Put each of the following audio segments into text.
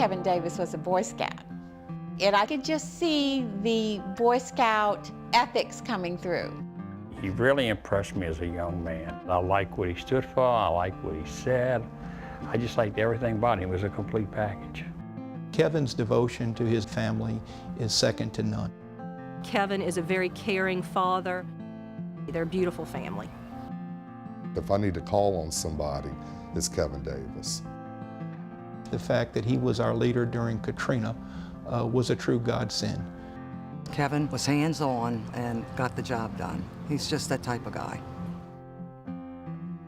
Kevin Davis was a Boy Scout. And I could just see the Boy Scout ethics coming through. He really impressed me as a young man. I liked what he stood for, I liked what he said. I just liked everything about him. It was a complete package. Kevin's devotion to his family is second to none. Kevin is a very caring father. They're a beautiful family. If I need to call on somebody, it's Kevin Davis. The fact that he was our leader during Katrina was a true godsend. Kevin was hands-on and got the job done. He's just that type of guy.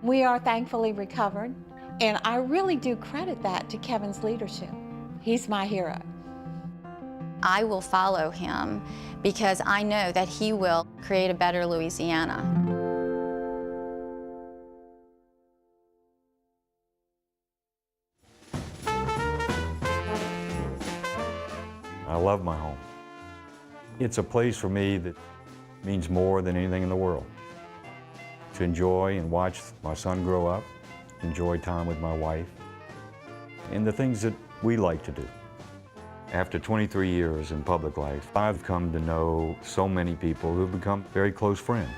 We are thankfully recovered, and I really do credit that to Kevin's leadership. He's my hero. I will follow him because I know that he will create a better Louisiana. I love my home. It's a place for me that means more than anything in the world. To enjoy and watch my son grow up, enjoy time with my wife, and the things that we like to do. After 23 years in public life, I've come to know so many people who've become very close friends.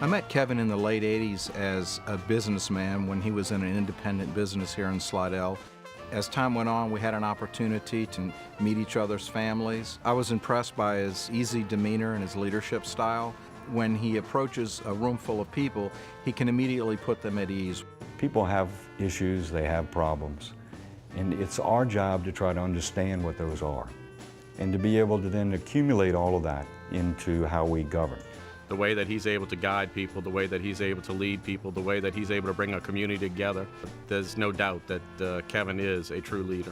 I met Kevin in the late 80s as a businessman when he was in an independent business here in Slidell. As time went on, we had an opportunity to meet each other's families. I was impressed by his easy demeanor and his leadership style. When he approaches a room full of people, he can immediately put them at ease. People have issues, they have problems, and it's our job to try to understand what those are and to be able to then accumulate all of that into how we govern. The way that he's able to guide people, the way that he's able to lead people, the way that he's able to bring a community together, there's no doubt that Kevin is a true leader.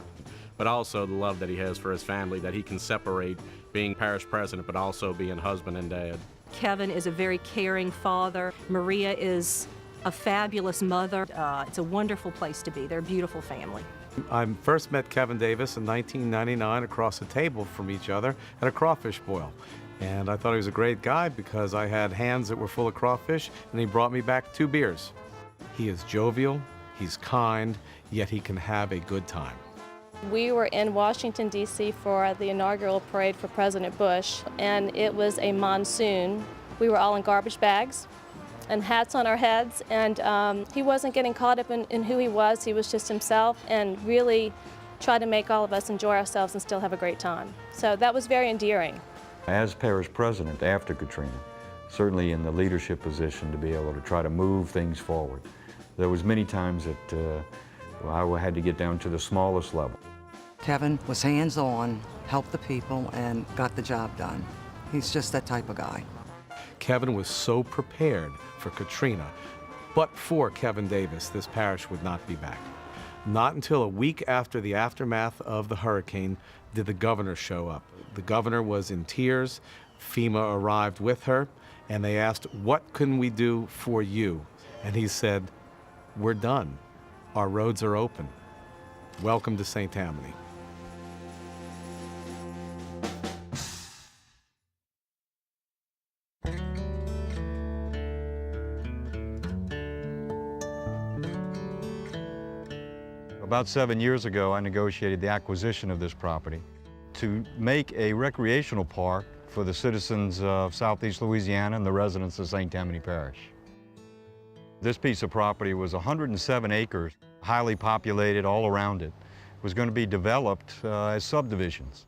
But also the love that he has for his family, that he can separate being parish president but also being husband and dad. Kevin is a very caring father. Maria is a fabulous mother. It's a wonderful place to be. They're a beautiful family. I first met Kevin Davis in 1999 across the table from each other at a crawfish boil. And I thought he was a great guy because I had hands that were full of crawfish, and he brought me back 2 beers. He is jovial, he's kind, yet he can have a good time. We were in Washington, D.C. for the inaugural parade for President Bush, and it was a monsoon. We were all in garbage bags and hats on our heads, and he wasn't getting caught up in who he was. He was just himself and really tried to make all of us enjoy ourselves and still have a great time. So that was very endearing. As parish president after Katrina, certainly in the leadership position to be able to try to move things forward, there was many times that I had to get down to the smallest level. Kevin was hands-on, helped the people, and got the job done. He's just that type of guy. Kevin was so prepared for Katrina, but for Kevin Davis, this parish would not be back. Not until a week after the aftermath of the hurricane did the governor show up. The governor was in tears. FEMA arrived with her, and they asked, "What can we do for you?" And he said, "We're done. Our roads are open. Welcome to St. Tammany." About 7 years ago, I negotiated the acquisition of this property to make a recreational park for the citizens of Southeast Louisiana and the residents of St. Tammany Parish. This piece of property was 107 acres, highly populated all around it. It was going to be developed as subdivisions.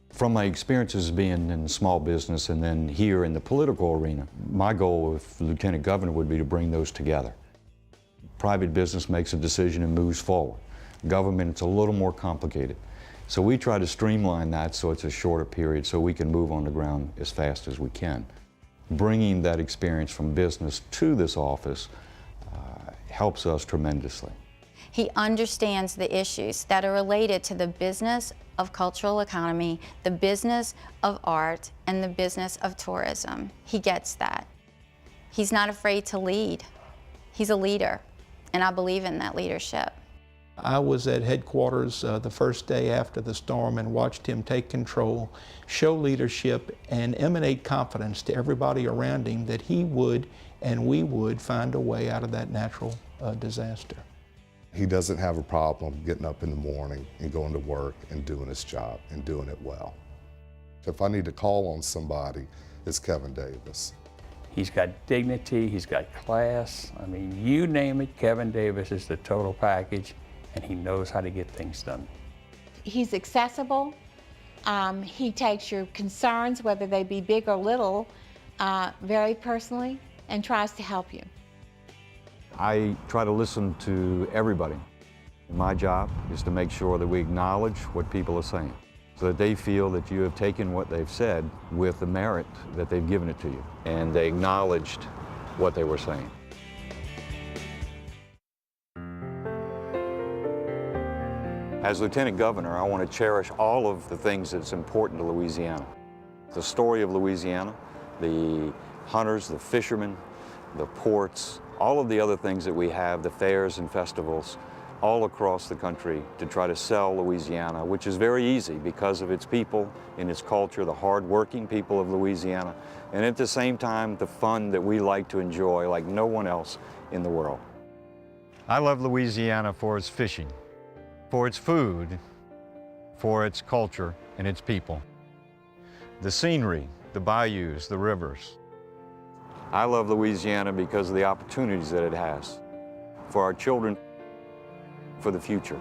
From my experiences being in small business and then here in the political arena, my goal with Lieutenant Governor would be to bring those together. Private business makes a decision and moves forward. Government, it's a little more complicated. So we try to streamline that so it's a shorter period so we can move on the ground as fast as we can. Bringing that experience from business to this office helps us tremendously. He understands the issues that are related to the business of cultural economy, the business of art, and the business of tourism. He gets that. He's not afraid to lead. He's a leader, and I believe in that leadership. I was at headquarters the first day after the storm and watched him take control, show leadership, and emanate confidence to everybody around him that he would and we would find a way out of that natural disaster. He doesn't have a problem getting up in the morning and going to work and doing his job and doing it well. If I need to call on somebody, it's Kevin Davis. He's got dignity, he's got class. I mean, you name it, Kevin Davis is the total package, and he knows how to get things done. He's accessible. He takes your concerns, whether they be big or little, very personally and tries to help you. I try to listen to everybody. My job is to make sure that we acknowledge what people are saying, so that they feel that you have taken what they've said with the merit that they've given it to you, and they acknowledged what they were saying. As Lieutenant Governor, I want to cherish all of the things that's important to Louisiana. The story of Louisiana, the hunters, the fishermen, the ports, all of the other things that we have, the fairs and festivals, all across the country to try to sell Louisiana, which is very easy because of its people and its culture, the hard-working people of Louisiana, and at the same time, the fun that we like to enjoy like no one else in the world. I love Louisiana for its fishing, for its food, for its culture and its people. The scenery, the bayous, the rivers. I love Louisiana because of the opportunities that it has for our children, for the future.